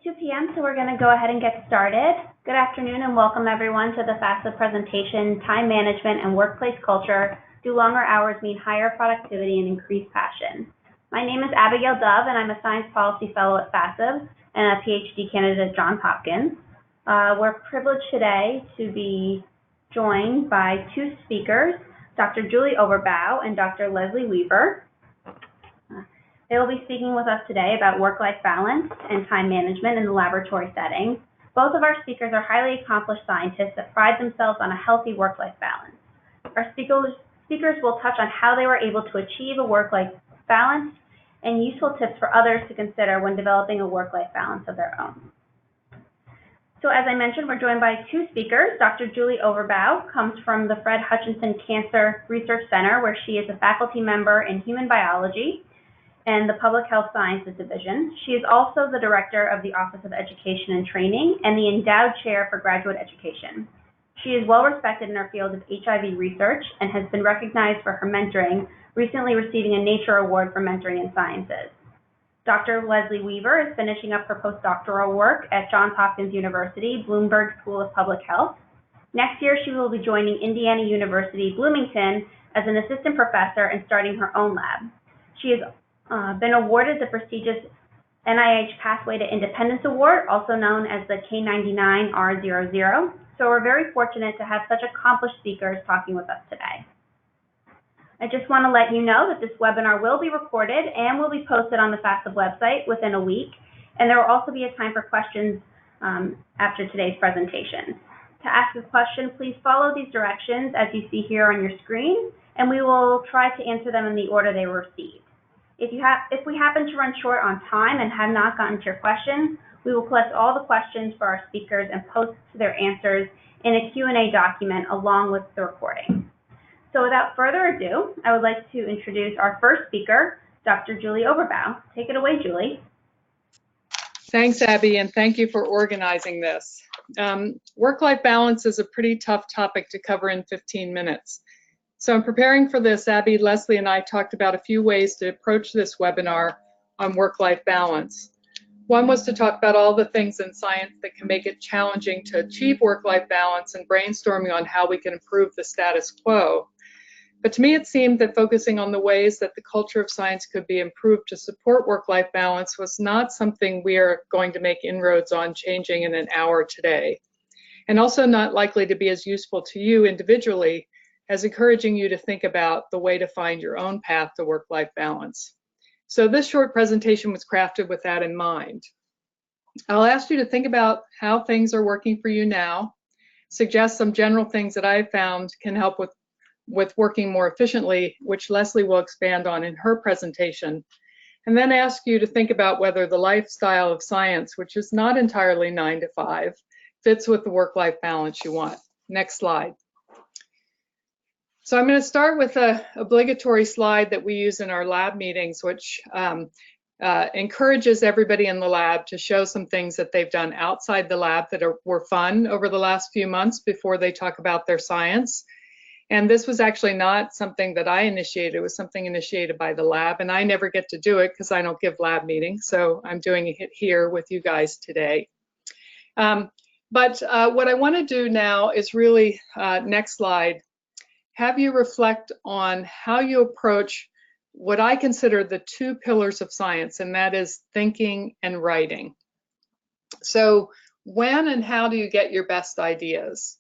2 p.m., so we're going to go ahead and get started. Good afternoon and welcome everyone to the FAFSA presentation, Time Management and Workplace Culture. Do longer hours mean higher productivity and increased passion? My name is Abigail Dove and I'm a Science Policy Fellow at FAFSA and a PhD candidate at Johns Hopkins. We're privileged today to be joined by two speakers, Dr. Julie Overbaugh and Dr. Leslie Weaver. They will be speaking with us today about work-life balance and time management in the laboratory setting. Both of our speakers are highly accomplished scientists that pride themselves on a healthy work-life balance. Our speakers will touch on how they were able to achieve a work-life balance and useful tips for others to consider when developing a work-life balance of their own. So as I mentioned, we're joined by two speakers. Dr. Julie Overbaugh comes from the Fred Hutchinson Cancer Research Center, where she is a faculty member in human biology and the Public Health Sciences Division. She is also the director of the Office of Education and Training and the endowed chair for graduate education. She is well respected in her field of HIV research and has been recognized for her mentoring, recently receiving a Nature Award for mentoring in sciences. Dr. Leslie Weaver is finishing up her postdoctoral work at Johns Hopkins University, Bloomberg School of Public Health. Next year, she will be joining Indiana University, Bloomington as an assistant professor and starting her own lab. She has been awarded the prestigious NIH Pathway to Independence Award, also known as the K99R00. So we're very fortunate to have such accomplished speakers talking with us today. I just want to let you know that this webinar will be recorded and will be posted on the FAFSA website within a week. And there will also be a time for questions after today's presentation. To ask a question, please follow these directions as you see here on your screen, and we will try to answer them in the order they were received. If we happen to run short on time and have not gotten to your question, we will collect all the questions for our speakers and post their answers in a Q&A document along with the recording. So without further ado, I would like to introduce our first speaker, Dr. Julie Overbaugh. Take it away, Julie. Thanks, Abby, and thank you for organizing this. Work-life balance is a pretty tough topic to cover in 15 minutes. So in preparing for this, Abby, Leslie, and I talked about a few ways to approach this webinar on work-life balance. One was to talk about all the things in science that can make it challenging to achieve work-life balance and brainstorming on how we can improve the status quo. But to me, it seemed that focusing on the ways that the culture of science could be improved to support work-life balance was not something we are going to make inroads on changing in an hour today, and also not likely to be as useful to you individually as encouraging you to think about the way to find your own path to work-life balance. So this short presentation was crafted with that in mind. I'll ask you to think about how things are working for you now, suggest some general things that I've found can help with working more efficiently, which Leslie will expand on in her presentation, and then ask you to think about whether the lifestyle of science, which is not entirely 9 to 5, fits with the work-life balance you want. Next slide. So I'm going to start with an obligatory slide that we use in our lab meetings, which encourages everybody in the lab to show some things that they've done outside the lab that were fun over the last few months before they talk about their science. And this was actually not something that I initiated. It was something initiated by the lab, and I never get to do it because I don't give lab meetings. So I'm doing it here with you guys today. But what I want to do now is really, next slide, have you reflect on how you approach what I consider the two pillars of science, and that is thinking and writing. So when and how do you get your best ideas?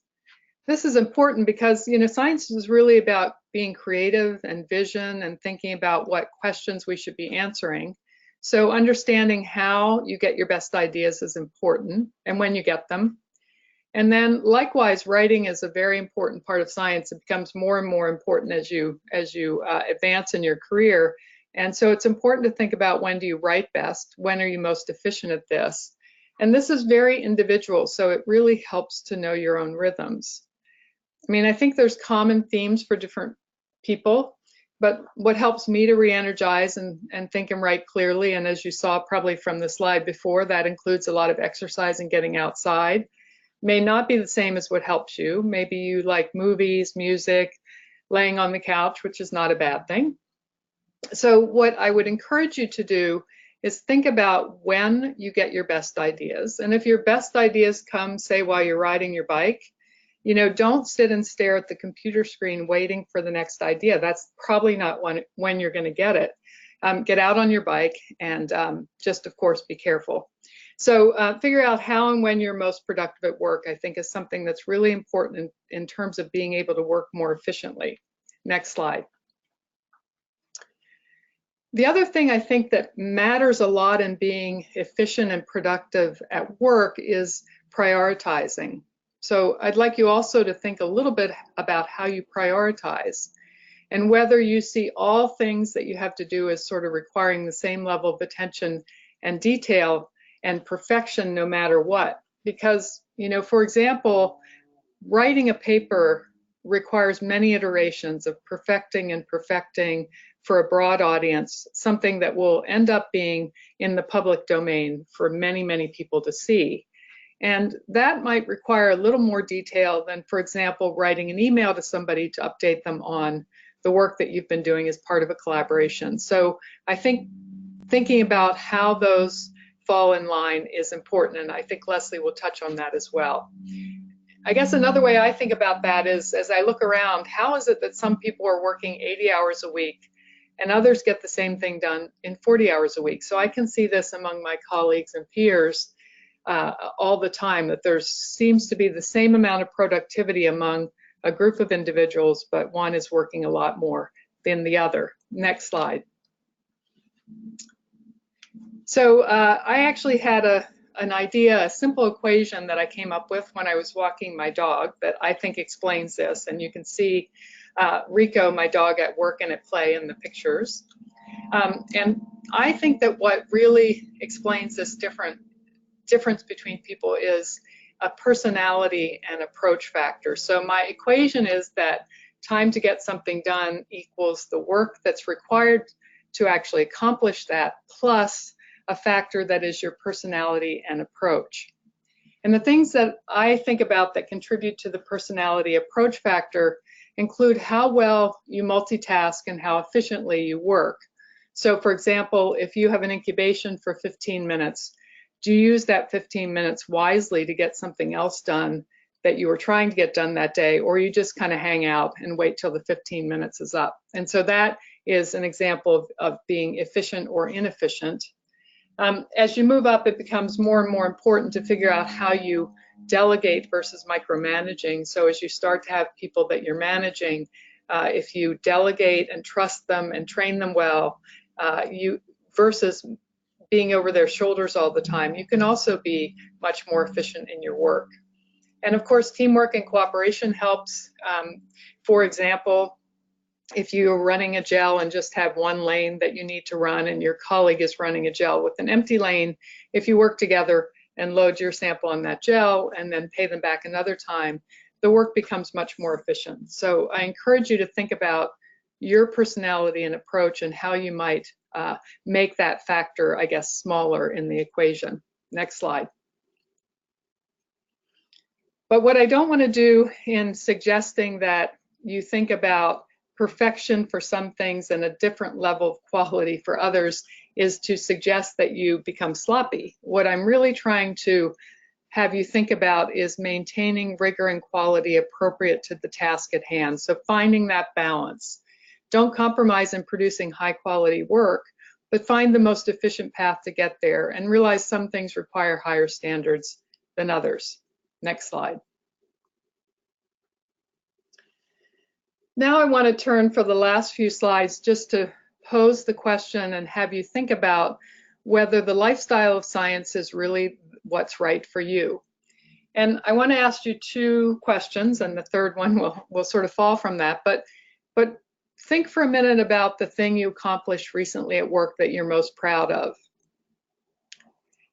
This is important because, you know, science is really about being creative and vision and thinking about what questions we should be answering. So understanding how you get your best ideas is important, and when you get them. And then likewise, writing is a very important part of science. It becomes more and more important as you advance in your career. And so it's important to think about, when do you write best? When are you most efficient at this? And this is very individual, so it really helps to know your own rhythms. I mean, I think there's common themes for different people, but what helps me to re-energize and think and write clearly, and as you saw probably from the slide before, that includes a lot of exercise and getting outside, may not be the same as what helps you. Maybe you like movies, music, laying on the couch, which is not a bad thing. So what I would encourage you to do is think about when you get your best ideas. And if your best ideas come, say, while you're riding your bike, don't sit and stare at the computer screen waiting for the next idea. That's probably not when you're going to get it. Get out on your bike and just, of course, be careful. So figure out how and when you're most productive at work, I think, is something that's really important in terms of being able to work more efficiently. Next slide. The other thing I think that matters a lot in being efficient and productive at work is prioritizing. So I'd like you also to think a little bit about how you prioritize and whether you see all things that you have to do as sort of requiring the same level of attention and detail and perfection no matter what. Because, for example, writing a paper requires many iterations of perfecting and perfecting for a broad audience, something that will end up being in the public domain for many, many people to see. And that might require a little more detail than, for example, writing an email to somebody to update them on the work that you've been doing as part of a collaboration. So I think thinking about how those fall in line is important, and I think Leslie will touch on that as well. I guess another way I think about that is, as I look around, how is it that some people are working 80 hours a week and others get the same thing done in 40 hours a week? So I can see this among my colleagues and peers all the time, that there seems to be the same amount of productivity among a group of individuals, but one is working a lot more than the other. Next slide. So I actually had an idea, a simple equation that I came up with when I was walking my dog that I think explains this. And you can see Rico, my dog, at work and at play in the pictures. And I think that what really explains this difference between people is a personality and approach factor. So my equation is that time to get something done equals the work that's required to actually accomplish that, plus a factor that is your personality and approach. And the things that I think about that contribute to the personality approach factor include how well you multitask and how efficiently you work. So for example, if you have an incubation for 15 minutes, do you use that 15 minutes wisely to get something else done that you were trying to get done that day, or you just kind of hang out and wait till the 15 minutes is up? And so that is an example of being efficient or inefficient. As you move up, it becomes more and more important to figure out how you delegate versus micromanaging. So as you start to have people that you're managing, if you delegate and trust them and train them well, versus being over their shoulders all the time, you can also be much more efficient in your work. And of course, teamwork and cooperation helps. For example, if you're running a gel and just have one lane that you need to run and your colleague is running a gel with an empty lane, if you work together and load your sample on that gel and then pay them back another time, the work becomes much more efficient. So I encourage you to think about your personality and approach and how you might make that factor, I guess, smaller in the equation. Next slide. But what I don't want to do in suggesting that you think about perfection for some things and a different level of quality for others is to suggest that you become sloppy. What I'm really trying to have you think about is maintaining rigor and quality appropriate to the task at hand. So finding that balance. Don't compromise in producing high quality work, but find the most efficient path to get there and realize some things require higher standards than others. Next slide. Now I want to turn for the last few slides just to pose the question and have you think about whether the lifestyle of science is really what's right for you. And I want to ask you two questions, and the third one will sort of fall from that, but think for a minute about the thing you accomplished recently at work that you're most proud of.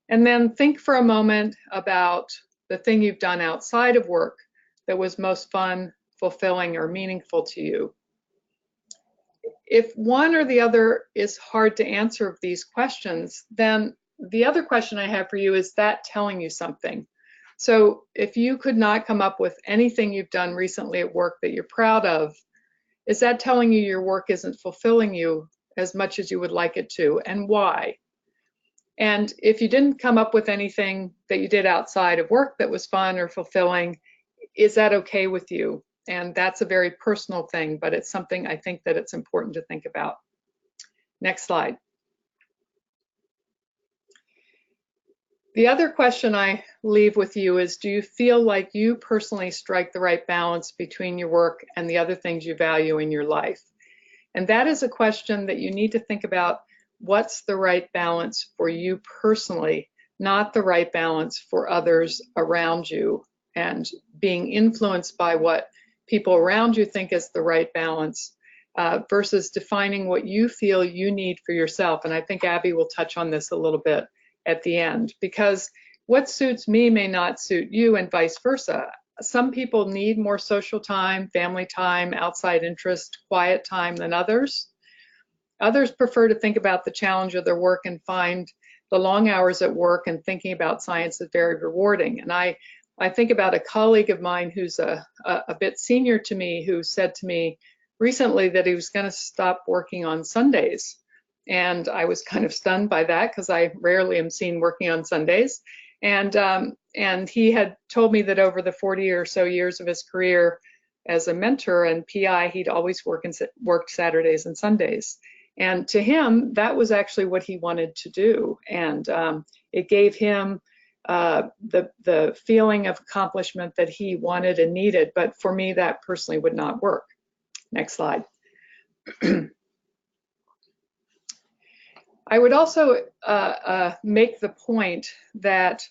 And then think for a moment about the thing you've done outside of work that was most fun, fulfilling, or meaningful to you. If one or the other is hard to answer of these questions, then the other question I have for you is that telling you something? So if you could not come up with anything you've done recently at work that you're proud of, is that telling you your work isn't fulfilling you as much as you would like it to, and why? And if you didn't come up with anything that you did outside of work that was fun or fulfilling, is that okay with you? And that's a very personal thing, but it's something I think that it's important to think about. Next slide. The other question I leave with you is, do you feel like you personally strike the right balance between your work and the other things you value in your life? And that is a question that you need to think about. What's the right balance for you personally, not the right balance for others around you, and being influenced by what people around you think is the right balance versus defining what you feel you need for yourself. And I think Abby will touch on this a little bit at the end, because what suits me may not suit you and vice versa. Some people need more social time, family time, outside interest, quiet time than others. Others prefer to think about the challenge of their work and find the long hours at work and thinking about science is very rewarding. And I think about a colleague of mine who's a bit senior to me, who said to me recently that he was going to stop working on Sundays. And I was kind of stunned by that, because I rarely am seen working on Sundays. And he had told me that over the 40 or so years of his career as a mentor and PI, he'd always worked Saturdays and Sundays. And to him, that was actually what he wanted to do. And it gave him the feeling of accomplishment that he wanted and needed. But for me, that personally would not work. Next slide. I would also make the point that,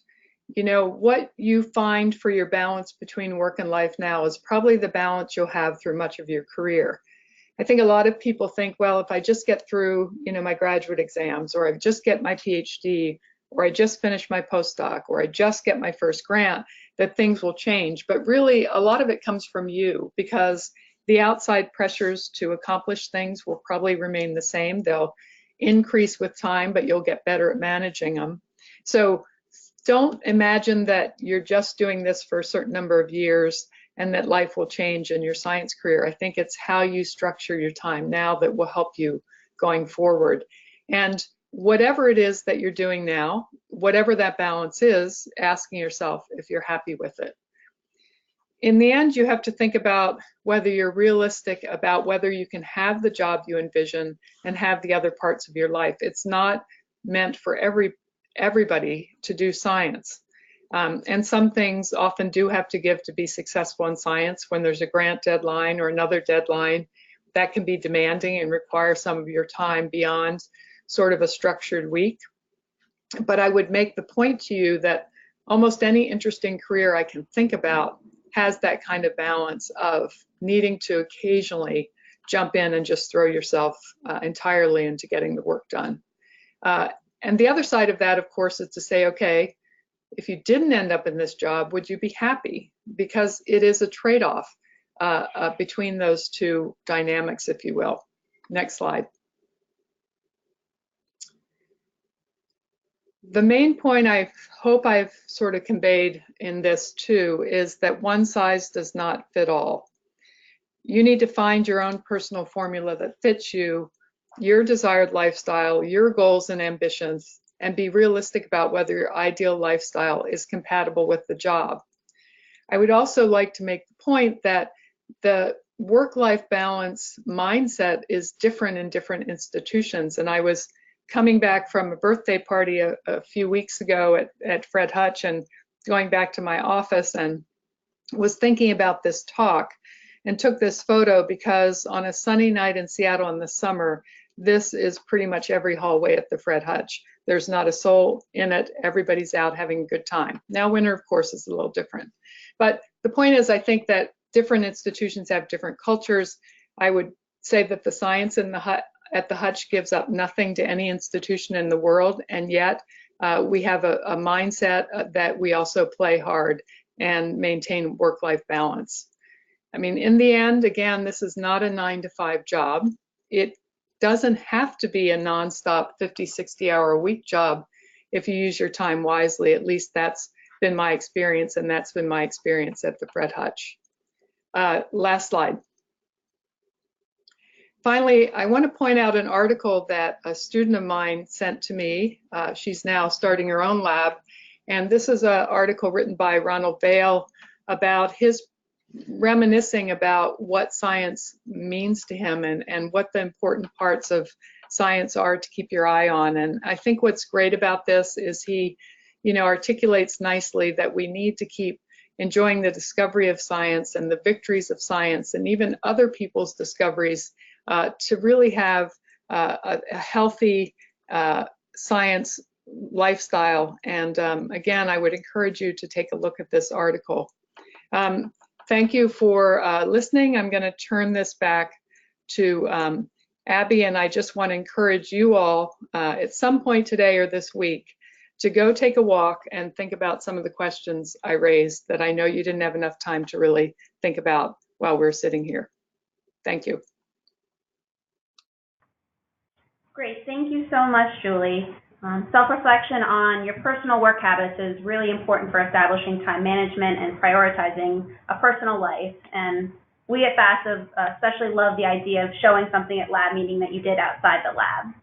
you know, what you find for your balance between work and life now is probably the balance you'll have through much of your career. I think a lot of people think, well, if I just get through, you know, my graduate exams, or I just get my PhD, or I just finish my postdoc, or I just get my first grant, that things will change. But really, a lot of it comes from you, because the outside pressures to accomplish things will probably remain the same. They'll increase with time, but you'll get better at managing them. So don't imagine that you're just doing this for a certain number of years and that life will change in your science career. I think it's how you structure your time now that will help you going forward. And whatever it is that you're doing now, whatever that balance is, asking yourself if you're happy with it. In the end, you have to think about whether you're realistic about whether you can have the job you envision and have the other parts of your life. It's not meant for everybody to do science. And some things often do have to give to be successful in science. When there's a grant deadline or another deadline, that can be demanding and require some of your time beyond sort of a structured week. But I would make the point to you that almost any interesting career I can think about has that kind of balance of needing to occasionally jump in and just throw yourself entirely into getting the work done. And the other side of that, of course, is to say, okay, if you didn't end up in this job, would you be happy? Because it is a trade-off between those two dynamics, if you will. Next slide. The main point I hope I've sort of conveyed in this too is that one size does not fit all. You need to find your own personal formula that fits you, your desired lifestyle, your goals and ambitions, and be realistic about whether your ideal lifestyle is compatible with the job. I would also like to make the point that the work-life balance mindset is different in different institutions. And I was coming back from a birthday party a few weeks ago at Fred Hutch and going back to my office and was thinking about this talk and took this photo because on a sunny night in Seattle in the summer, this is pretty much every hallway at the Fred Hutch. There's not a soul in it. Everybody's out having a good time. Now, winter, of course, is a little different. But the point is, I think that different institutions have different cultures. I would say that the science in at the Hutch gives up nothing to any institution in the world, and yet we have a mindset that we also play hard and maintain work-life balance. I mean, in the end, again, this is not a 9-to-5 job. It doesn't have to be a nonstop 50, 60-hour-a-week job if you use your time wisely. At least that's been my experience, and that's been my experience at the Fred Hutch. Last slide. Finally, I want to point out an article that a student of mine sent to me. She's now starting her own lab. And this is an article written by Ronald Bale about his reminiscing about what science means to him and what the important parts of science are to keep your eye on. And I think what's great about this is he, articulates nicely that we need to keep enjoying the discovery of science and the victories of science and even other people's discoveries to really have a healthy science lifestyle. And again, I would encourage you to take a look at this article. Thank you for listening. I'm going to turn this back to Abby, and I just want to encourage you all at some point today or this week to go take a walk and think about some of the questions I raised that I know you didn't have enough time to really think about while we're sitting here. Thank you. Great, thank you so much, Julie. Self-reflection on your personal work habits is really important for establishing time management and prioritizing a personal life. And we at FASA especially love the idea of showing something at lab meeting that you did outside the lab.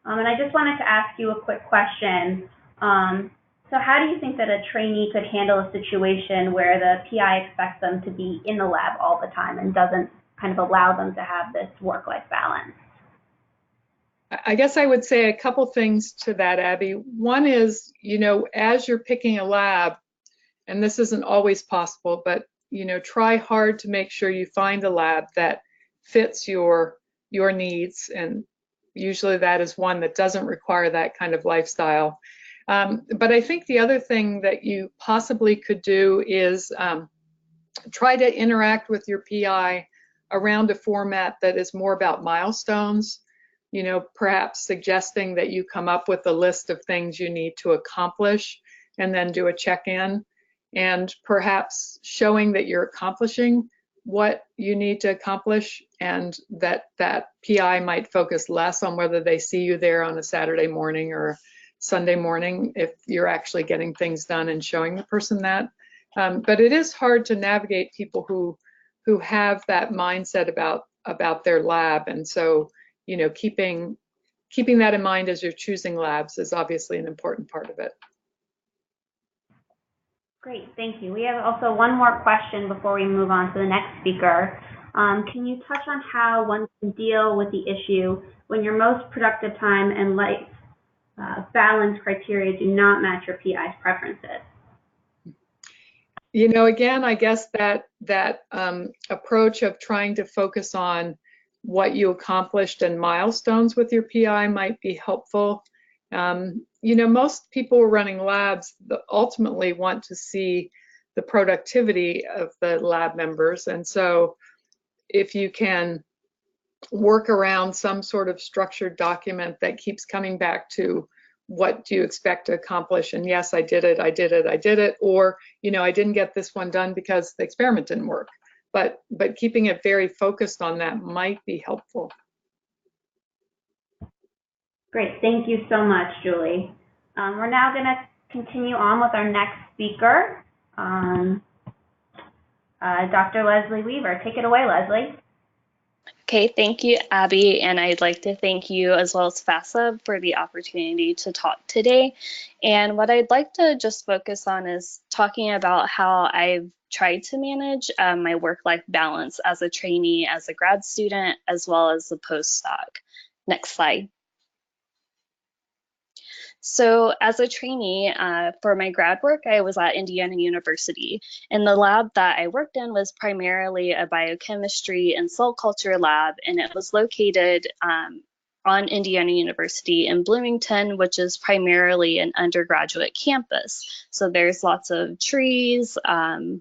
And I just wanted to ask you a quick question. So how do you think that a trainee could handle a situation where the PI expects them to be in the lab all the time and doesn't kind of allow them to have this work-life balance? I guess I would say a couple things to that, Abby. One is, as you're picking a lab, and this isn't always possible, but, try hard to make sure you find a lab that fits your needs. And usually that is one that doesn't require that kind of lifestyle. But I think the other thing that you possibly could do is try to interact with your PI around a format that is more about milestones. Perhaps suggesting that you come up with a list of things you need to accomplish and then do a check-in, and perhaps showing that you're accomplishing what you need to accomplish, and that PI might focus less on whether they see you there on a Saturday morning or Sunday morning if you're actually getting things done and showing the person that. But it is hard to navigate people who have that mindset about their lab, and so keeping that in mind as you're choosing labs is obviously an important part of it. Great, thank you. We have also one more question before we move on to the next speaker. Can you touch on how one can deal with the issue when your most productive time and life balance criteria do not match your PI's preferences? Again, I guess that approach of trying to focus on what you accomplished and milestones with your PI might be helpful. Most people running labs ultimately want to see the productivity of the lab members. And so if you can work around some sort of structured document that keeps coming back to what do you expect to accomplish, and yes, I did it, or, I didn't get this one done because the experiment didn't work. But keeping it very focused on that might be helpful. Great, thank you so much, Julie. We're now going to continue on with our next speaker, Dr. Leslie Weaver. Take it away, Leslie. Okay, thank you, Abby, and I'd like to thank you as well as FASA for the opportunity to talk today. And what I'd like to just focus on is talking about how I've tried to manage my work-life balance as a trainee, as a grad student, as well as a postdoc. Next slide. So as a trainee for my grad work, I was at Indiana University, and the lab that I worked in was primarily a biochemistry and cell culture lab, and it was located on Indiana University in Bloomington, which is primarily an undergraduate campus. So there's lots of trees,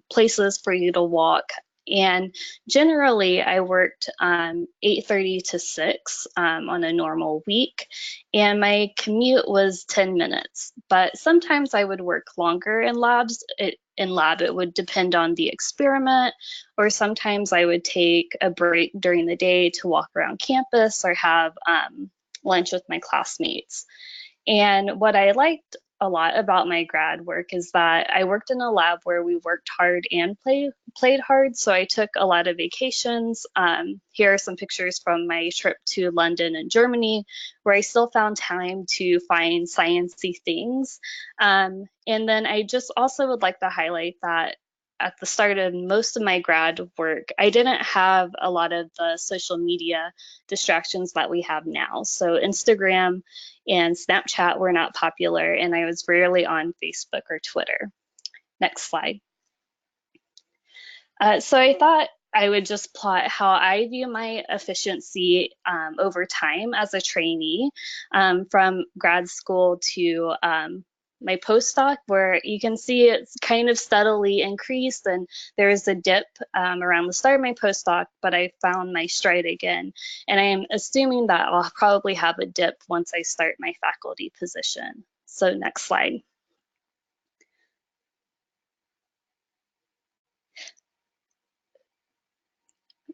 places for you to walk. And generally, I worked 8:30 to 6 on a normal week, and my commute was 10 minutes. But sometimes I would work longer in labs. It would depend on the experiment, or sometimes I would take a break during the day to walk around campus or have lunch with my classmates. And what I liked a lot about my grad work is that I worked in a lab where we worked hard and played hard. So I took a lot of vacations. Here are some pictures from my trip to London and Germany, where I still found time to find sciencey things. And then I just also would like to highlight that at the start of most of my grad work, I didn't have a lot of the social media distractions that we have now. So Instagram and Snapchat were not popular, and I was rarely on Facebook or Twitter. Next slide. So I thought I would just plot how I view my efficiency over time as a trainee from grad school to my postdoc, where you can see it's kind of steadily increased, and there is a dip around the start of my postdoc, but I found my stride again. And I am assuming that I'll probably have a dip once I start my faculty position. So next slide.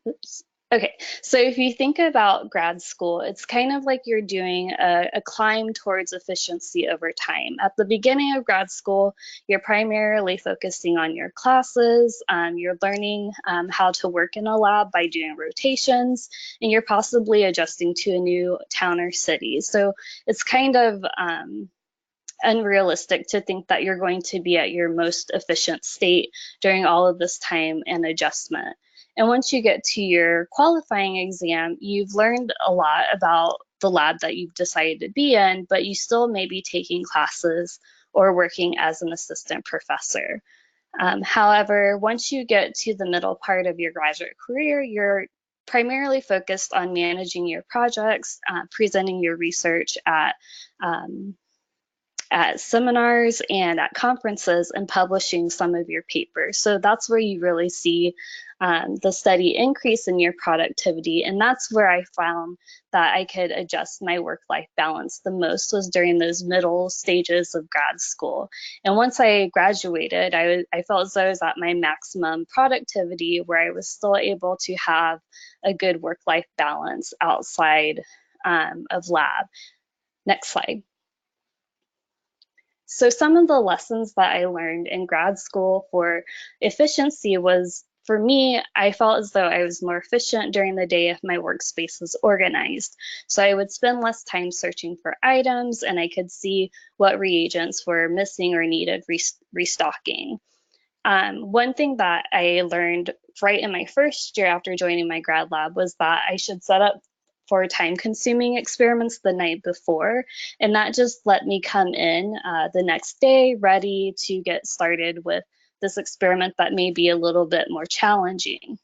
Oops. Okay, so if you think about grad school, it's kind of like you're doing a climb towards efficiency over time. At the beginning of grad school, you're primarily focusing on your classes, you're learning how to work in a lab by doing rotations, and you're possibly adjusting to a new town or city. So it's kind of unrealistic to think that you're going to be at your most efficient state during all of this time and adjustment. And once you get to your qualifying exam, you've learned a lot about the lab that you've decided to be in, but you still may be taking classes or working as an assistant professor. However, once you get to the middle part of your graduate career, you're primarily focused on managing your projects, presenting your research at seminars and at conferences, and publishing some of your papers. So that's where you really see the steady increase in your productivity. And that's where I found that I could adjust my work-life balance the most, was during those middle stages of grad school. And once I graduated, I felt as though I was at my maximum productivity, where I was still able to have a good work-life balance outside of lab. Next slide. So some of the lessons that I learned in grad school for efficiency was, for me, I felt as though I was more efficient during the day if my workspace was organized. So I would spend less time searching for items, and I could see what reagents were missing or needed restocking. One thing that I learned right in my first year after joining my grad lab was that I should set up for time-consuming experiments the night before, and that just let me come in the next day ready to get started with this experiment that may be a little bit more challenging.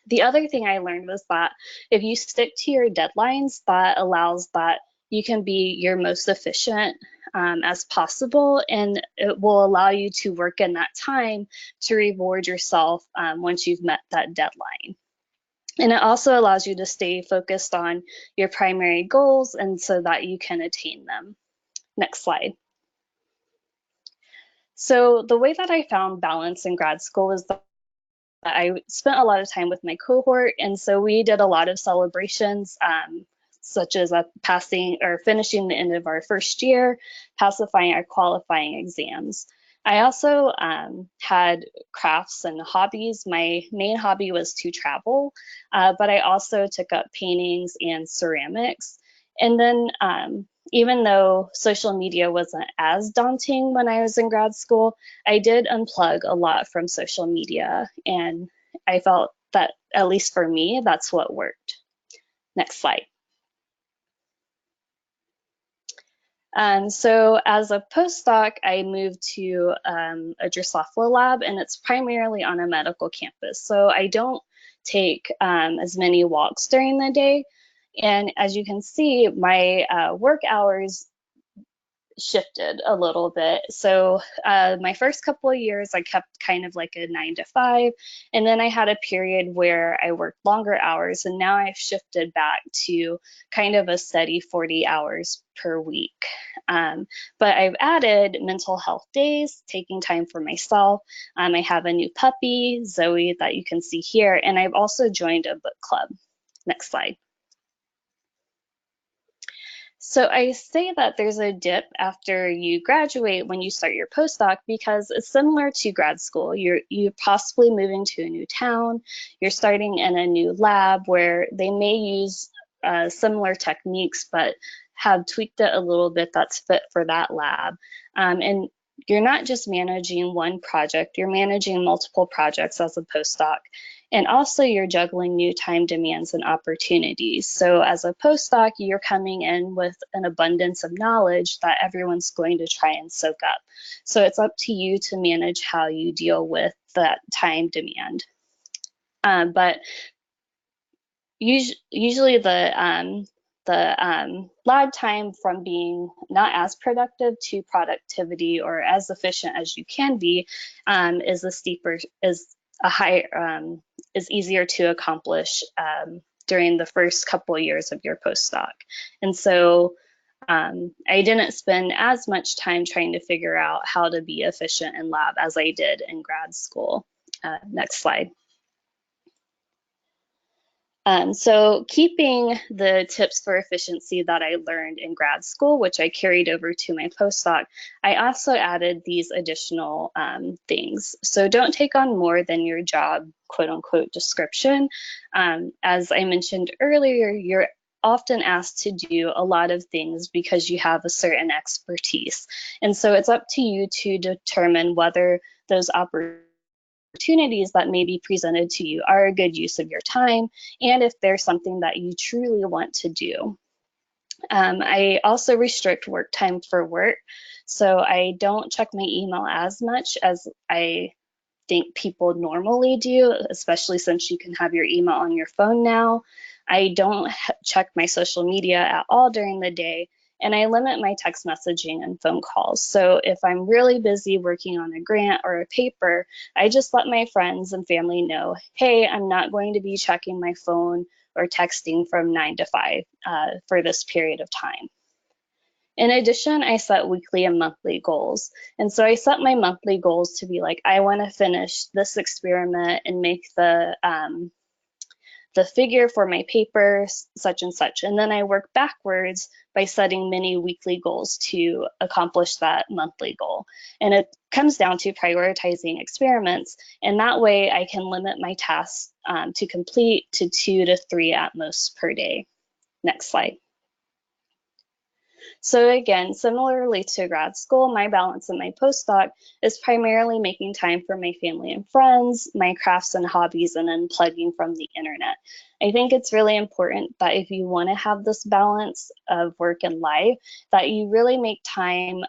The other thing I learned was that if you stick to your deadlines, that allows that you can be your most efficient as possible, and it will allow you to work in that time to reward yourself once you've met that deadline. And it also allows you to stay focused on your primary goals, and so that you can attain them. Next slide. So the way that I found balance in grad school was that I spent a lot of time with my cohort, and so we did a lot of celebrations, such as passing or finishing the end of our first year, pacifying our qualifying exams. I also had crafts and hobbies. My main hobby was to travel, but I also took up paintings and ceramics. And then even though social media wasn't as daunting when I was in grad school, I did unplug a lot from social media. And I felt that, at least for me, that's what worked. Next slide. So as a postdoc, I moved to a Drosophila lab, and it's primarily on a medical campus. So I don't take as many walks during the day. And as you can see, my work hours shifted a little bit. So my first couple of years, I kept kind of like a 9 to 5. And then I had a period where I worked longer hours. And now I've shifted back to kind of a steady 40 hours per week. But I've added mental health days, taking time for myself. I have a new puppy, Zoe, that you can see here. And I've also joined a book club. Next slide. So I say that there's a dip after you graduate when you start your postdoc because it's similar to grad school. You're possibly moving to a new town, you're starting in a new lab where they may use similar techniques but have tweaked it a little bit that's fit for that lab. And you're not just managing one project, you're managing multiple projects as a postdoc. And also you're juggling new time demands and opportunities. So as a postdoc, you're coming in with an abundance of knowledge that everyone's going to try and soak up. So it's up to you to manage how you deal with that time demand. But usually the lab time from being not as productive to productivity or as efficient as you can be is easier to accomplish during the first couple of years of your postdoc. And so I didn't spend as much time trying to figure out how to be efficient in lab as I did in grad school. Next slide. So keeping the tips for efficiency that I learned in grad school, which I carried over to my postdoc, I also added these additional things. So don't take on more than your job, quote unquote, description. As I mentioned earlier, you're often asked to do a lot of things because you have a certain expertise. And so it's up to you to determine whether those opportunities that may be presented to you are a good use of your time, and if there's something that you truly want to do. I also restrict work time for work, so I don't check my email as much as I think people normally do, especially since you can have your email on your phone now. I don't check my social media at all during the day, and I limit my text messaging and phone calls. So if I'm really busy working on a grant or a paper, I just let my friends and family know, hey, I'm not going to be checking my phone or texting from 9 to 5 for this period of time. In addition, I set weekly and monthly goals. And so I set my monthly goals to be like, I want to finish this experiment and make the figure for my paper, such and such. And then I work backwards by setting many weekly goals to accomplish that monthly goal. And it comes down to prioritizing experiments. And that way I can limit my tasks to complete to 2 to 3 at most per day. Next slide. So again, similarly to grad school, my balance in my postdoc is primarily making time for my family and friends, my crafts and hobbies, and unplugging from the internet. I think it's really important that if you want to have this balance of work and life, that you really make time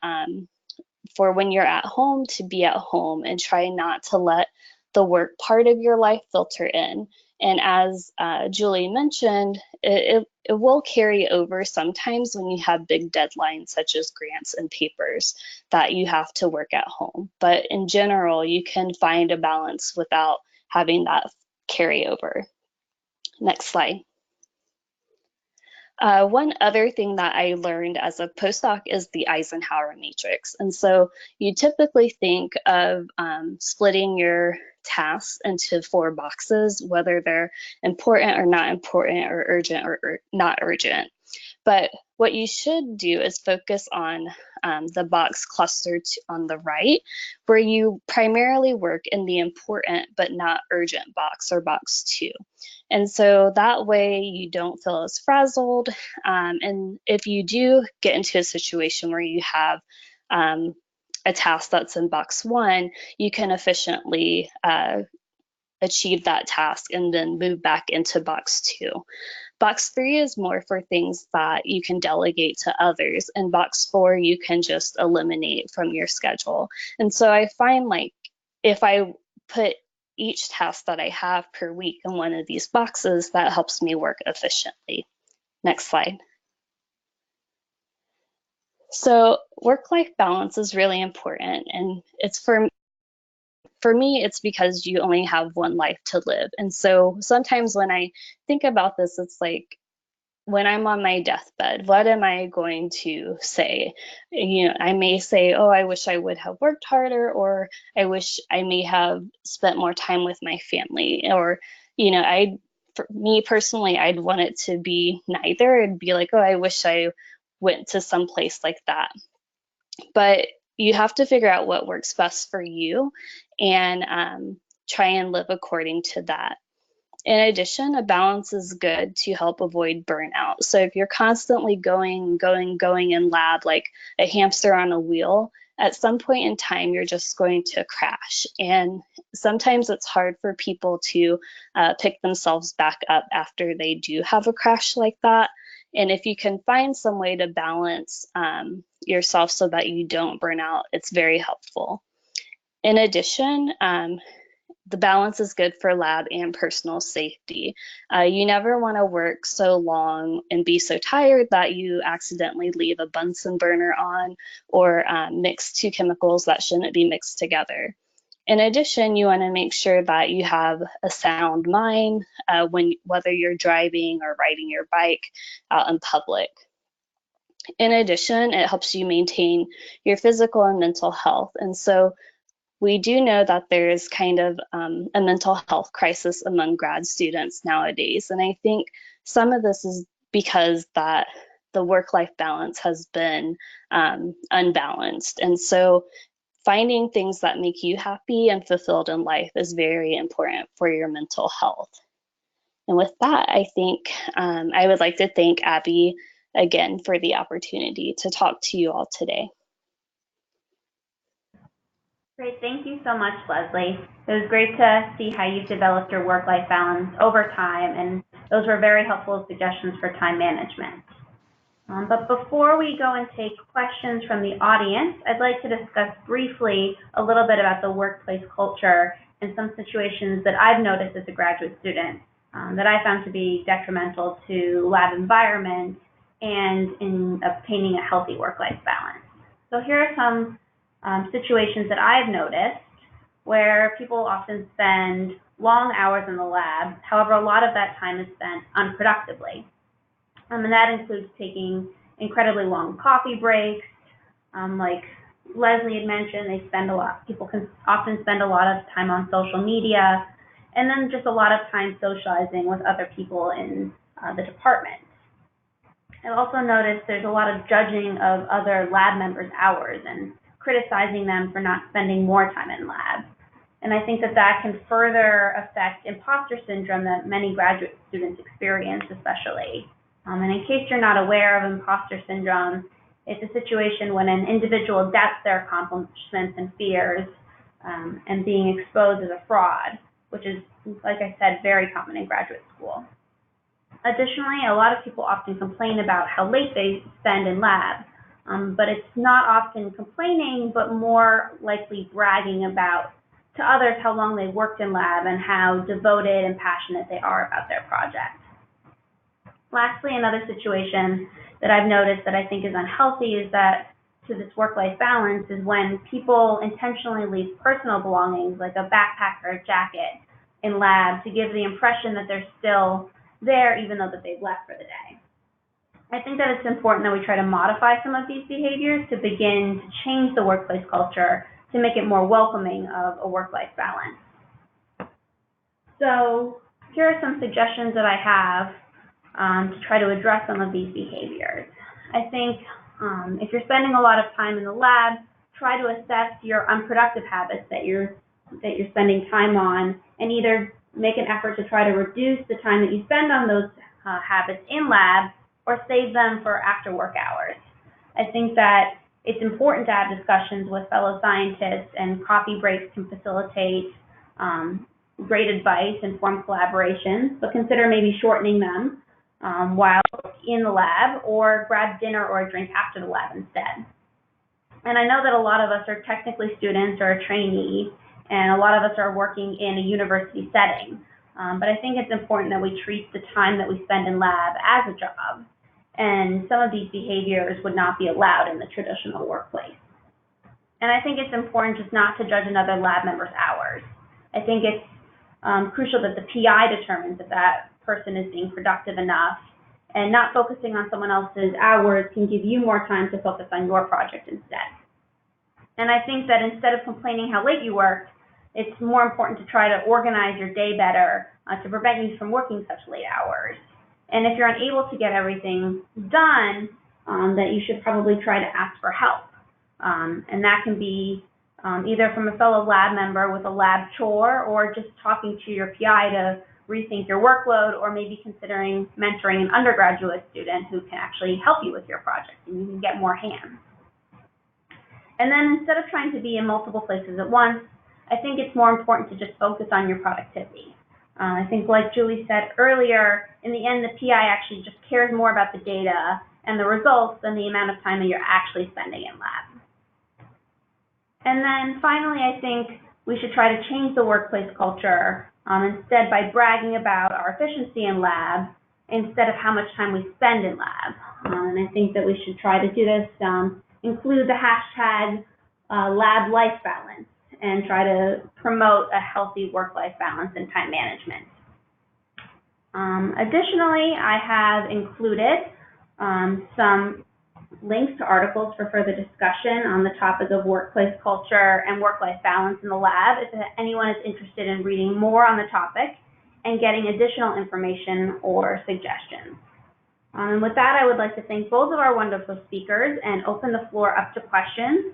for when you're at home to be at home and try not to let the work part of your life filter in. And as Julie mentioned, it will carry over sometimes when you have big deadlines such as grants and papers that you have to work at home. But in general, you can find a balance without having that carryover. Next slide. One other thing that I learned as a postdoc is the Eisenhower matrix. And so you typically think of splitting your tasks into 4 boxes, whether they're important or not important or urgent or not urgent. But what you should do is focus on the box clustered on the right, where you primarily work in the important but not urgent box, or box 2. And so that way you don't feel as frazzled. And if you do get into a situation where you have a task that's in box 1, you can efficiently achieve that task and then move back into box 2. Box 3 is more for things that you can delegate to others, and box 4 you can just eliminate from your schedule. And so I find like if I put each task that I have per week in one of these boxes, that helps me work efficiently. Next slide. So work-life balance is really important, and it's for me, it's because you only have one life to live. And so sometimes when I think about this, it's like, when I'm on my deathbed, what am I going to say? You know, I may say, oh, I wish I would have worked harder, or I wish I may have spent more time with my family. Or, you know, for me personally, I'd want it to be neither. It'd be like, oh, I wish I went to some place like that. But you have to figure out what works best for you and try and live according to that. In addition, a balance is good to help avoid burnout. So if you're constantly going in lab like a hamster on a wheel, at some point in time, you're just going to crash. And sometimes it's hard for people to pick themselves back up after they do have a crash like that. And if you can find some way to balance yourself so that you don't burn out, it's very helpful. In addition, the balance is good for lab and personal safety. You never want to work so long and be so tired that you accidentally leave a Bunsen burner on or mix two chemicals that shouldn't be mixed together. In addition, you want to make sure that you have a sound mind whether you're driving or riding your bike out in public. In addition, it helps you maintain your physical and mental health. And so we do know that there is kind of a mental health crisis among grad students nowadays. And I think some of this is because that the work-life balance has been unbalanced. And so finding things that make you happy and fulfilled in life is very important for your mental health. And with that, I think I would like to thank Abby again for the opportunity to talk to you all today. Great, thank you so much, Leslie. It was great to see how you've developed your work-life balance over time, and those were very helpful suggestions for time management. But before we go and take questions from the audience, I'd like to discuss briefly a little bit about the workplace culture and some situations that I've noticed as a graduate student that I found to be detrimental to lab environment and in obtaining a healthy work-life balance. So here are some situations that I've noticed where people often spend long hours in the lab. However, a lot of that time is spent unproductively. And that includes taking incredibly long coffee breaks. Like Leslie had mentioned, people can often spend a lot of time on social media, and then just a lot of time socializing with other people in the department. I've also noticed there's a lot of judging of other lab members' hours and criticizing them for not spending more time in lab. And I think that can further affect imposter syndrome that many graduate students experience, especially. And in case you're not aware of imposter syndrome, it's a situation when an individual doubts their accomplishments and fears and being exposed as a fraud, which is, like I said, very common in graduate school. Additionally, a lot of people often complain about how late they spend in lab. But it's not often complaining, but more likely bragging about to others how long they worked in lab and how devoted and passionate they are about their project. Lastly, another situation that I've noticed that I think is unhealthy is that to this work-life balance is when people intentionally leave personal belongings like a backpack or a jacket in lab to give the impression that they're still there even though that they've left for the day. I think that it's important that we try to modify some of these behaviors to begin to change the workplace culture to make it more welcoming of a work-life balance. So here are some suggestions that I have to try to address some of these behaviors. I think if you're spending a lot of time in the lab, try to assess your unproductive habits that you're spending time on, and either make an effort to try to reduce the time that you spend on those habits in lab or save them for after work hours. I think that it's important to have discussions with fellow scientists, and coffee breaks can facilitate great advice and form collaborations, but consider maybe shortening them while in the lab, or grab dinner or a drink after the lab instead. And I know that a lot of us are technically students or a trainee, and a lot of us are working in a university setting. But I think it's important that we treat the time that we spend in lab as a job, and some of these behaviors would not be allowed in the traditional workplace. And I think it's important just not to judge another lab member's hours. I think it's crucial that the PI determines if that person is being productive enough, and not focusing on someone else's hours can give you more time to focus on your project instead. And I think that instead of complaining how late you worked, it's more important to try to organize your day better to prevent you from working such late hours. And if you're unable to get everything done, that you should probably try to ask for help. And that can be either from a fellow lab member with a lab chore, or just talking to your PI to rethink your workload, or maybe considering mentoring an undergraduate student who can actually help you with your project and you can get more hands. And then instead of trying to be in multiple places at once, I think it's more important to just focus on your productivity. I think, like Julie said earlier, in the end, the PI actually just cares more about the data and the results than the amount of time that you're actually spending in lab. And then finally, I think we should try to change the workplace culture instead by bragging about our efficiency in lab instead of how much time we spend in lab. And I think that we should try to do this, include the hashtag lab life balance, and try to promote a healthy work-life balance and time management. Additionally, I have included some links to articles for further discussion on the topic of workplace culture and work-life balance in the lab if anyone is interested in reading more on the topic and getting additional information or suggestions. And with that, I would like to thank both of our wonderful speakers and open the floor up to questions.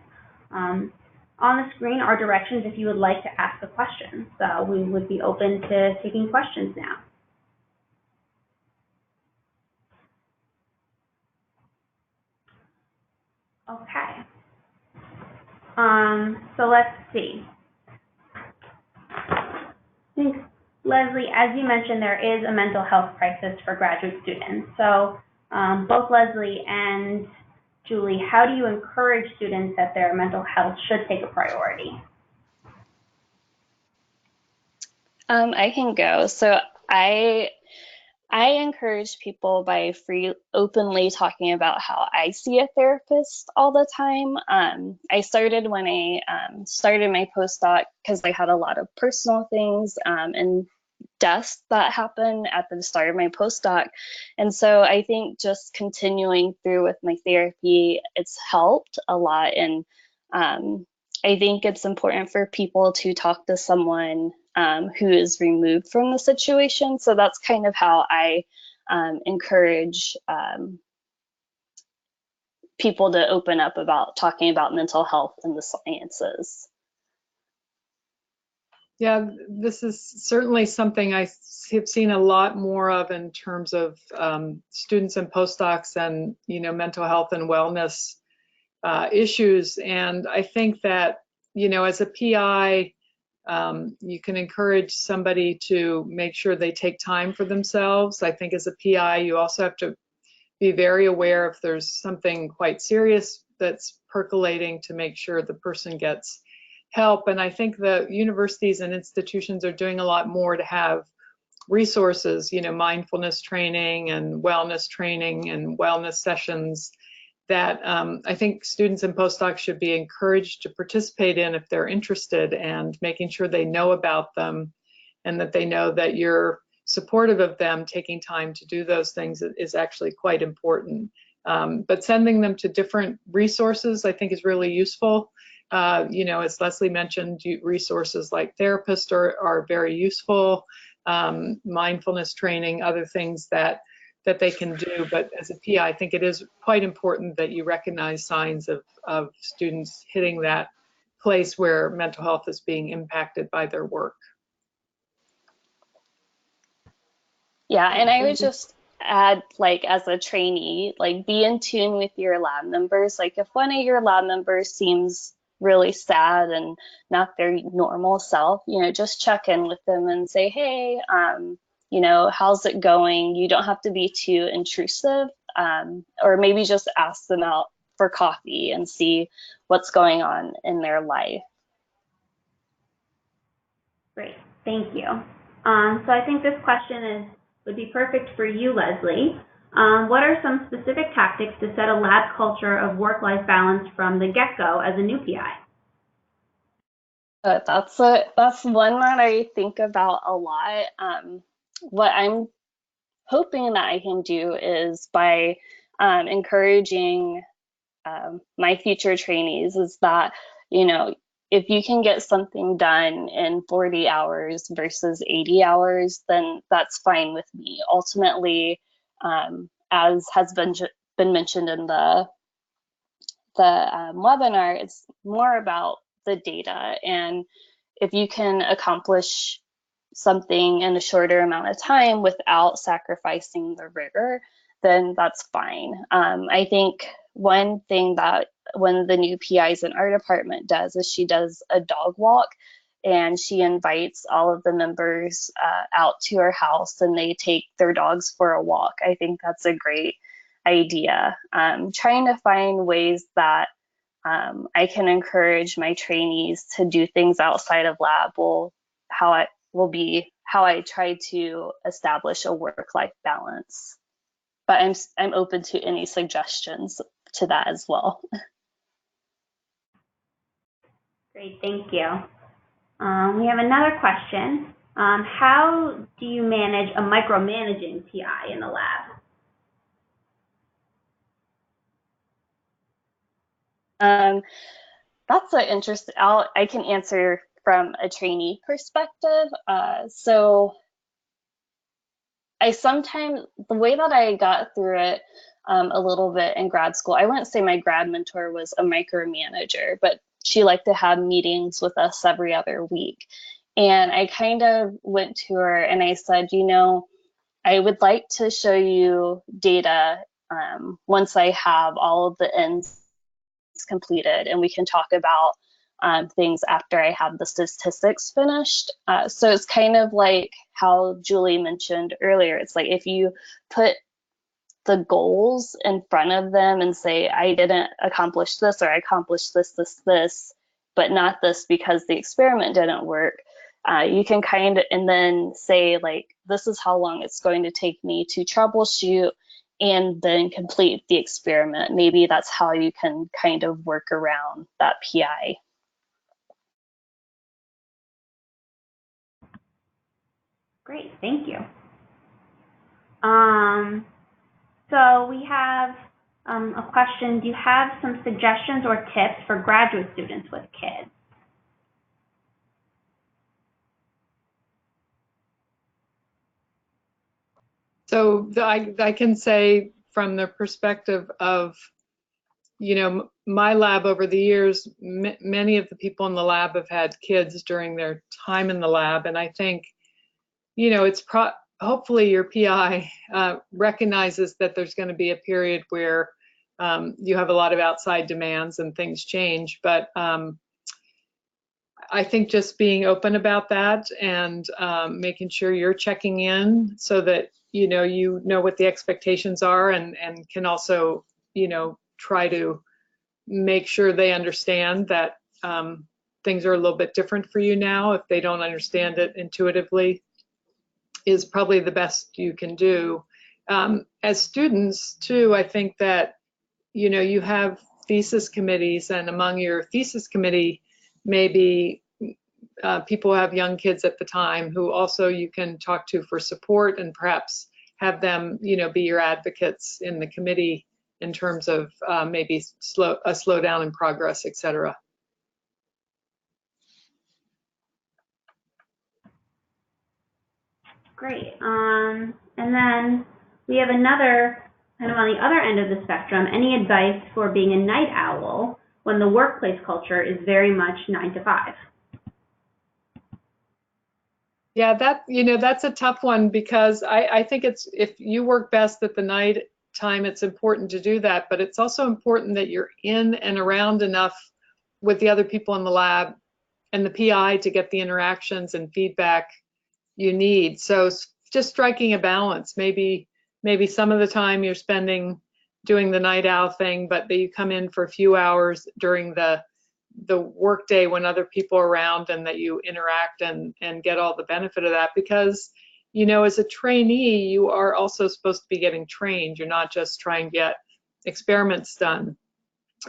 On the screen are directions if you would like to ask a question. So we would be open to taking questions now. Okay. So let's see. I think, Leslie, as you mentioned, there is a mental health crisis for graduate students. So both Leslie and Julie, how do you encourage students that their mental health should take a priority? I can go. So I encourage people by openly talking about how I see a therapist all the time. I started when I started my postdoc because I had a lot of personal things and deaths that happened at the start of my postdoc. And so I think just continuing through with my therapy, it's helped a lot. And I think it's important for people to talk to someone who is removed from the situation. So that's kind of how I encourage people to open up about talking about mental health and the sciences. Yeah, this is certainly something I have seen a lot more of in terms of students and postdocs and, mental health and wellness issues. And I think that, as a PI, you can encourage somebody to make sure they take time for themselves. I think as a PI, you also have to be very aware if there's something quite serious that's percolating to make sure the person gets help. And I think the universities and institutions are doing a lot more to have resources, mindfulness training and wellness sessions that I think students and postdocs should be encouraged to participate in if they're interested, and making sure they know about them and that they know that you're supportive of them taking time to do those things is actually quite important. But sending them to different resources I think is really useful. As Leslie mentioned, resources like therapists are very useful, mindfulness training, other things that they can do. But as a PI, I think it is quite important that you recognize signs of students hitting that place where mental health is being impacted by their work. Yeah, and I would just add, as a trainee, be in tune with your lab members. If one of your lab members seems really sad and not their normal self, just check in with them and say, hey, how's it going? You don't have to be too intrusive, or maybe just ask them out for coffee and see what's going on in their life. Great, thank you. So I think this question would be perfect for you, Leslie. What are some specific tactics to set a lab culture of work-life balance from the get-go as a new PI? That's one that I think about a lot. What I'm hoping that I can do is by encouraging my future trainees is that, if you can get something done in 40 hours versus 80 hours, then that's fine with me. Ultimately, as has been mentioned in the webinar, it's more about the data. And if you can accomplish something in a shorter amount of time without sacrificing the rigor, then that's fine. I think one thing that one of the new PIs in our department does is she does a dog walk, and she invites all of the members out to her house, and they take their dogs for a walk. I think that's a great idea. Trying to find ways that I can encourage my trainees to do things outside of lab will be how I try to establish a work-life balance. But I'm open to any suggestions to that as well. Great, thank you. We have another question. How do you manage a micromanaging PI in the lab? That's an interesting. I can answer from a trainee perspective. So I sometimes, the way that I got through it a little bit in grad school, I wouldn't say my grad mentor was a micromanager, but she liked to have meetings with us every other week. And I kind of went to her and I said, you know, I would like to show you data once I have all of the ends completed, and we can talk about things after I have the statistics finished. So it's kind of like how Julie mentioned earlier. It's like if you put the goals in front of them and say, I didn't accomplish this, or I accomplished this, but not this because the experiment didn't work. You can kind of, and then say like, this is how long it's going to take me to troubleshoot and then complete the experiment. Maybe that's how you can kind of work around that PI. Great, thank you. So we have a question. Do you have some suggestions or tips for graduate students with kids? So I can say from the perspective of, you know, my lab over the years, many of the people in the lab have had kids during their time in the lab. And I think, you know, it's hopefully your PI recognizes that there's going to be a period where you have a lot of outside demands and things change. But I think just being open about that and making sure you're checking in so that you know what the expectations are, and can also, you know, try to make sure they understand that things are a little bit different for you now if they don't understand it intuitively, is probably the best you can do. As students too, I think that, you know, you have thesis committees, and among your thesis committee, maybe people who have young kids at the time who also you can talk to for support, and perhaps have them, you know, be your advocates in the committee in terms of maybe slow down in progress, etc. Great. And then we have another, kind of on the other end of the spectrum, any advice for being a night owl when the workplace culture is very much 9 to 5? Yeah, that's a tough one, because I think it's, if you work best at the night time, it's important to do that, but it's also important that you're in and around enough with the other people in the lab and the PI to get the interactions and feedback you need. So just striking a balance. Maybe some of the time you're spending doing the night owl thing, but that you come in for a few hours during the work day when other people are around, and that you interact and get all the benefit of that. Because, you know, as a trainee, you are also supposed to be getting trained. You're not just trying to get experiments done.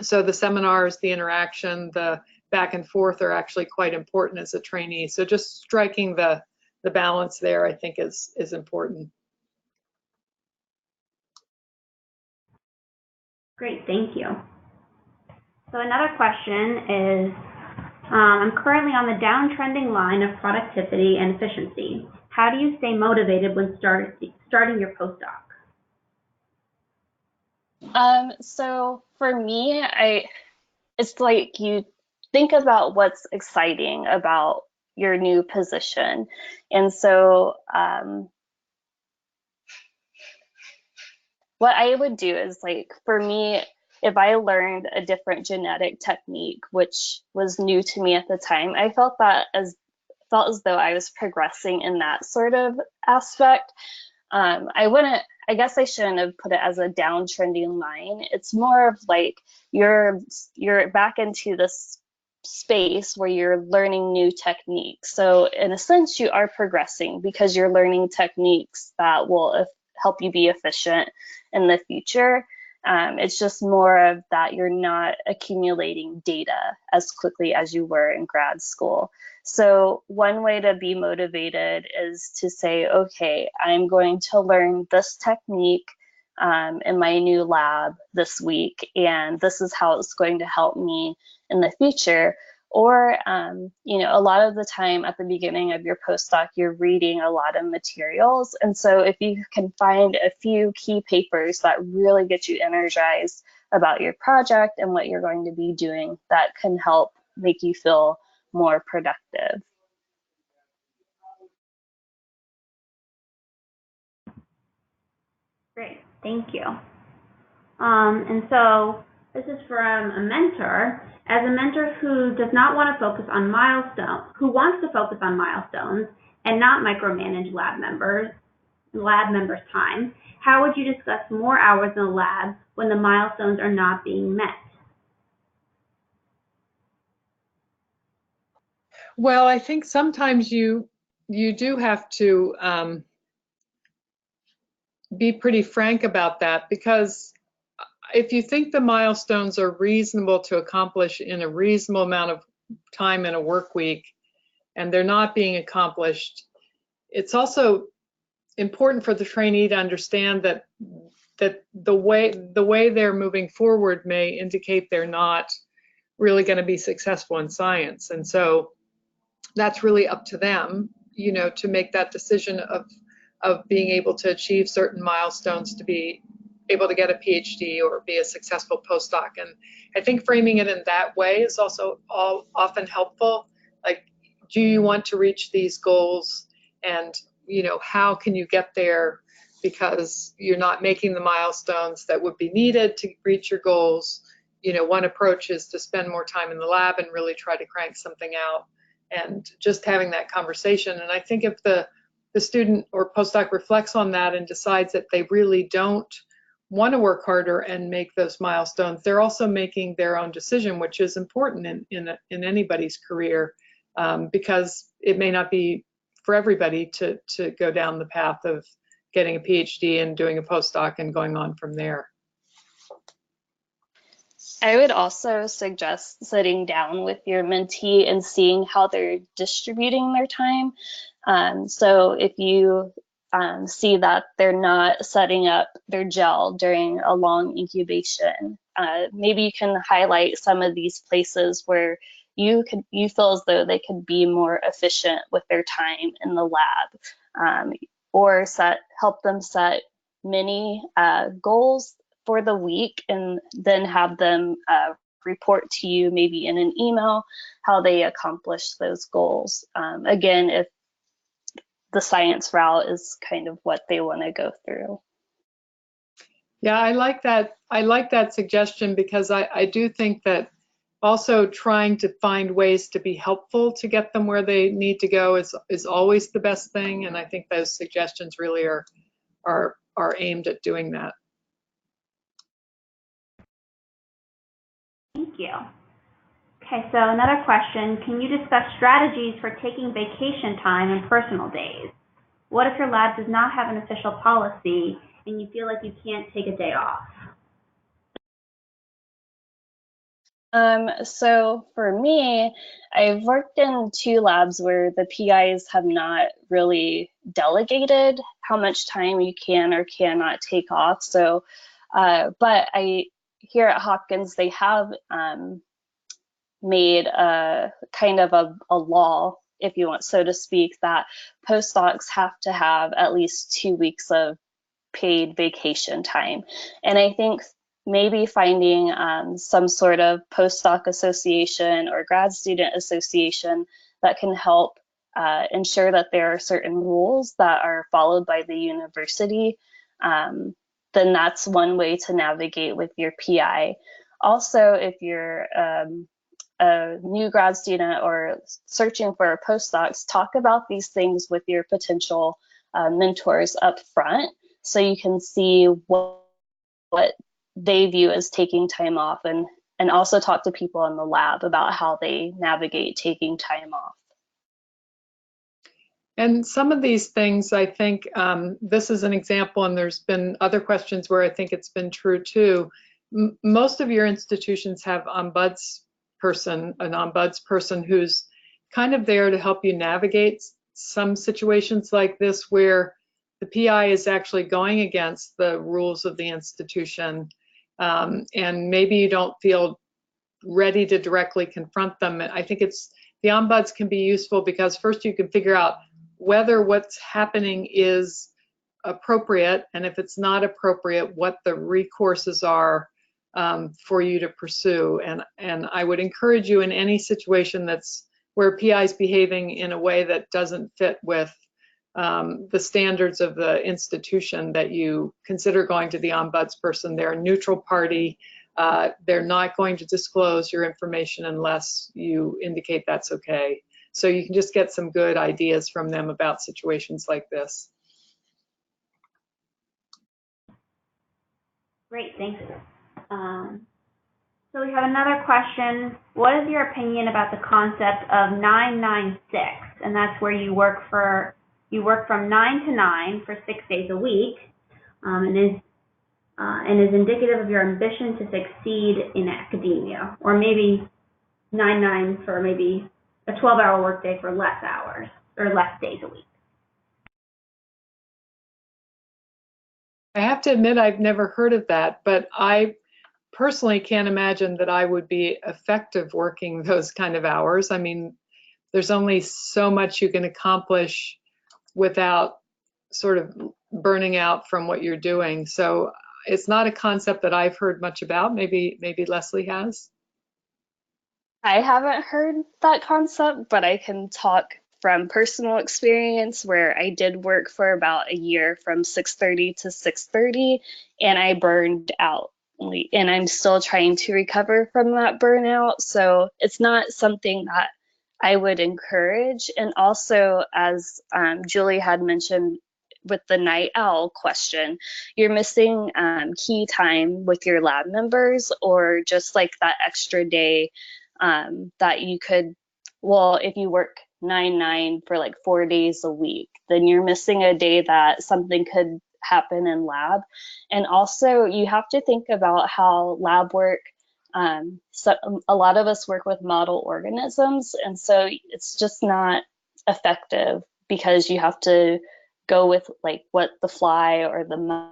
So the seminars, the interaction, the back and forth are actually quite important as a trainee. So just striking the balance there, I think, is important. Great, thank you. So another question is, I'm currently on the downtrending line of productivity and efficiency. How do you stay motivated when starting your postdoc? So for me, it's like you think about what's exciting about your new position. And so what I would do is like for me, if I learned a different genetic technique, which was new to me at the time, I felt as though I was progressing in that sort of aspect. I wouldn't, I guess I shouldn't have put it as a downtrending line. It's more of like you're back into this space where you're learning new techniques. So in a sense, you are progressing because you're learning techniques that will help you be efficient in the future. It's just more of that you're not accumulating data as quickly as you were in grad school. So one way to be motivated is to say, okay, I'm going to learn this technique in my new lab this week, and this is how it's going to help me in the future. Or, a lot of the time at the beginning of your postdoc, you're reading a lot of materials. And so if you can find a few key papers that really get you energized about your project and what you're going to be doing, that can help make you feel more productive. Great, thank you. And so this is from a mentor. As a mentor who does not want to focus on milestones, who wants to focus on milestones and not micromanage lab members' time, how would you discuss more hours in the lab when the milestones are not being met? Well, I think sometimes you do have to be pretty frank about that, because if you think the milestones are reasonable to accomplish in a reasonable amount of time in a work week and they're not being accomplished, it's also important for the trainee to understand that the way they're moving forward may indicate they're not really going to be successful in science. And so that's really up to them, to make that decision of being able to achieve certain milestones to be able to get a PhD or be a successful postdoc. And I think framing it in that way is also often helpful. Like, do you want to reach these goals? And, how can you get there? Because you're not making the milestones that would be needed to reach your goals. One approach is to spend more time in the lab and really try to crank something out, and just having that conversation. And I think if the student or postdoc reflects on that and decides that they really don't want to work harder and make those milestones, they're also making their own decision, which is important in anybody's career, because it may not be for everybody to go down the path of getting a PhD and doing a postdoc and going on from there. I would also suggest sitting down with your mentee and seeing how they're distributing their time. So if you see that they're not setting up their gel during a long incubation, maybe you can highlight some of these places where you feel as though they could be more efficient with their time in the lab, or help them set mini goals for the week, and then have them report to you maybe in an email how they accomplished those goals. Again, if the science route is kind of what they want to go through. Yeah, I like that. I like that suggestion, because I do think that also trying to find ways to be helpful to get them where they need to go is always the best thing. And I think those suggestions really are aimed at doing that. Thank you. Okay, so another question. Can you discuss strategies for taking vacation time and personal days? What if your lab does not have an official policy and you feel like you can't take a day off? So for me, I've worked in 2 labs where the PIs have not really delegated how much time you can or cannot take off. So, but here at Hopkins, they have made a kind of a law, if you want, so to speak, that postdocs have to have at least 2 weeks of paid vacation time. And I think maybe finding some sort of postdoc association or grad student association that can help ensure that there are certain rules that are followed by the university, then that's one way to navigate with your PI. Also, if you're a new grad student or searching for postdocs, talk about these things with your potential mentors up front so you can see what they view as taking time off, and also talk to people in the lab about how they navigate taking time off. And some of these things, I think, this is an example, and there's been other questions where I think it's been true too. Most of your institutions have an ombuds person who's kind of there to help you navigate some situations like this where the PI is actually going against the rules of the institution, and maybe you don't feel ready to directly confront them. I think the ombuds can be useful because first you can figure out whether what's happening is appropriate, and if it's not appropriate, what the recourses are for you to pursue. And I would encourage you in any situation that's where PI is behaving in a way that doesn't fit with the standards of the institution, that you consider going to the ombuds person. They're a neutral party. They're not going to disclose your information unless you indicate that's okay. So you can just get some good ideas from them about situations like this. Great, thanks. So we have another question. What is your opinion about the concept of 996? And that's where you work from 9 to 9 for 6 days a week, and is indicative of your ambition to succeed in academia, or maybe 9-9 for maybe a 12-hour workday for less hours or less days a week. I have to admit I've never heard of that, but I personally can't imagine that I would be effective working those kind of hours. I mean, there's only so much you can accomplish without sort of burning out from what you're doing. So it's not a concept that I've heard much about. Maybe Leslie has. I haven't heard that concept, but I can talk from personal experience where I did work for about a year from 6:30 to 6:30, and I burned out. And I'm still trying to recover from that burnout. So it's not something that I would encourage. And also, as Julie had mentioned with the night owl question, you're missing key time with your lab members, or just like that extra day that you could, well, if you work 9-9 for like 4 days a week, then you're missing a day that something could happen in lab. And also you have to think about how lab work, so a lot of us work with model organisms, and so it's just not effective because you have to go with like what the fly or the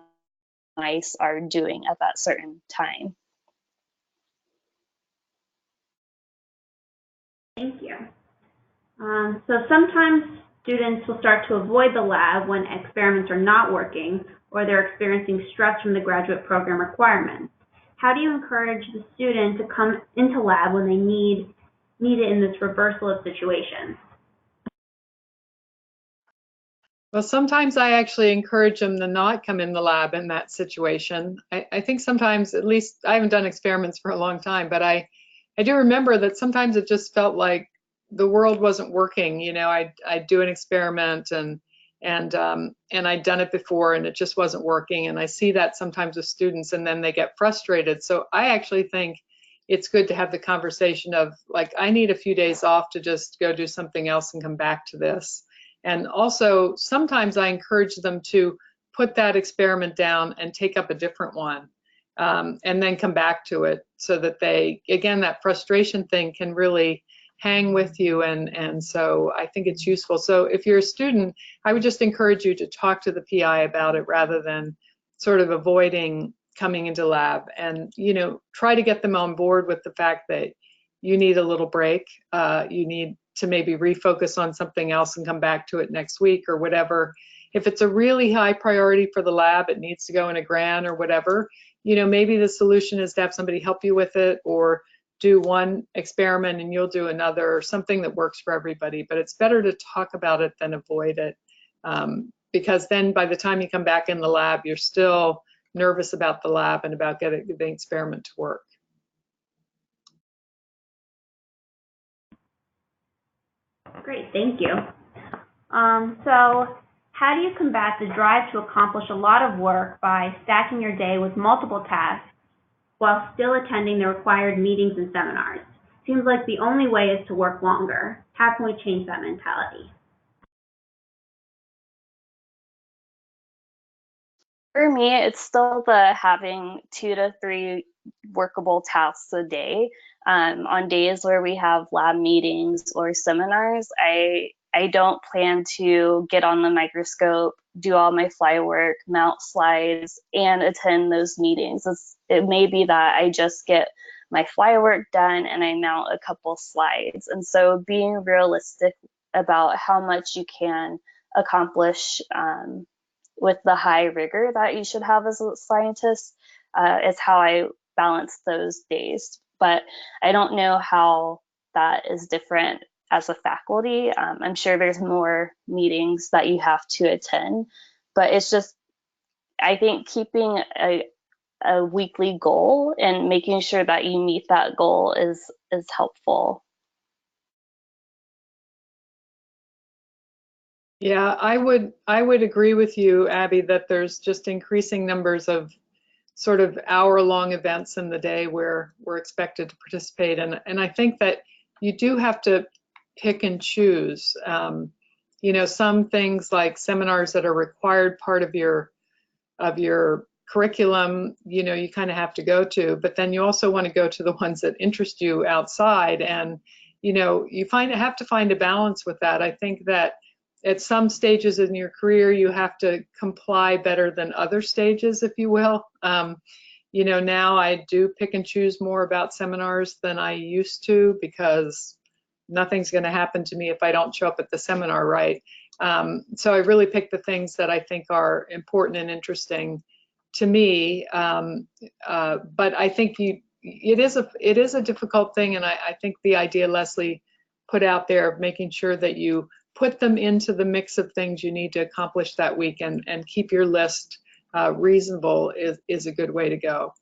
mice are doing at that certain time. Thank you. So sometimes students will start to avoid the lab when experiments are not working or they're experiencing stress from the graduate program requirements. How do you encourage the student to come into lab when they need it in this reversal of situations? Well, sometimes I actually encourage them to not come in the lab in that situation. I think sometimes, at least I haven't done experiments for a long time, but I do remember that sometimes it just felt like the world wasn't working. You know, I'd do an experiment and I'd done it before and it just wasn't working. And I see that sometimes with students, and then they get frustrated. So I actually think it's good to have the conversation of like, I need a few days off to just go do something else and come back to this. And also sometimes I encourage them to put that experiment down and take up a different one, and then come back to it, so that they, again, that frustration thing can really hang with you. And so I think it's useful. So if you're a student, I would just encourage you to talk to the PI about it rather than sort of avoiding coming into lab, and, you know, try to get them on board with the fact that you need a little break. You need to maybe refocus on something else and come back to it next week or whatever. If it's a really high priority for the lab, it needs to go in a grant or whatever, maybe the solution is to have somebody help you with it, or do one experiment and you'll do another, or something that works for everybody. But it's better to talk about it than avoid it, because then by the time you come back in the lab, you're still nervous about the lab and about getting the experiment to work. Great, thank you. So how do you combat the drive to accomplish a lot of work by stacking your day with multiple tasks while still attending the required meetings and seminars? Seems like the only way is to work longer. How can we change that mentality? For me, it's still the having 2 to 3 workable tasks a day. On days where we have lab meetings or seminars, I don't plan to get on the microscope, do all my fly work, mount slides, and attend those meetings. It may be that I just get my fly work done and I mount a couple slides. And so being realistic about how much you can accomplish with the high rigor that you should have as a scientist is how I balance those days. But I don't know how that is different as a faculty. I'm sure there's more meetings that you have to attend, but it's just, I think keeping a weekly goal and making sure that you meet that goal is helpful. Yeah, I would agree with you, Abby, that there's just increasing numbers of sort of hour-long events in the day where we're expected to participate, and I think that you do have to pick and choose. Some things like seminars that are required part of your curriculum, you kind of have to go to, but then you also want to go to the ones that interest you outside, and you have to find a balance with that. I think that at some stages in your career, you have to comply better than other stages, if you will. Now I do pick and choose more about seminars than I used to, because nothing's going to happen to me if I don't show up at the seminar, right? So I really pick the things that I think are important and interesting to me. But I think it is a difficult thing, and I think the idea Leslie put out there of making sure that you put them into the mix of things you need to accomplish that week and keep your list reasonable is a good way to go.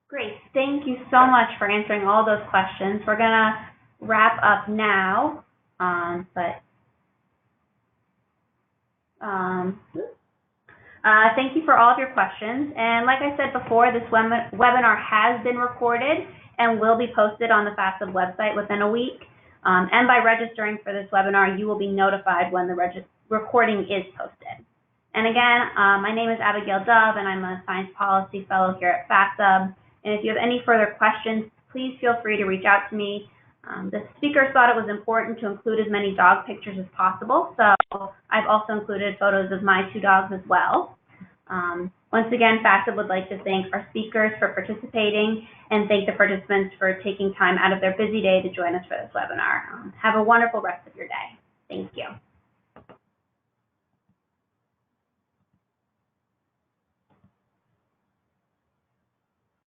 Great, thank you so much for answering all those questions. We're gonna wrap up now, thank you for all of your questions. And like I said before, this webinar has been recorded and will be posted on the FASTSub website within a week. And by registering for this webinar, you will be notified when the recording is posted. And again, my name is Abigail Dove, and I'm a Science Policy Fellow here at FASTSub. And if you have any further questions, please feel free to reach out to me. The speakers thought it was important to include as many dog pictures as possible, so I've also included photos of my 2 dogs as well. Once again, FASTSub would like to thank our speakers for participating and thank the participants for taking time out of their busy day to join us for this webinar. Have a wonderful rest of your day. Thank you.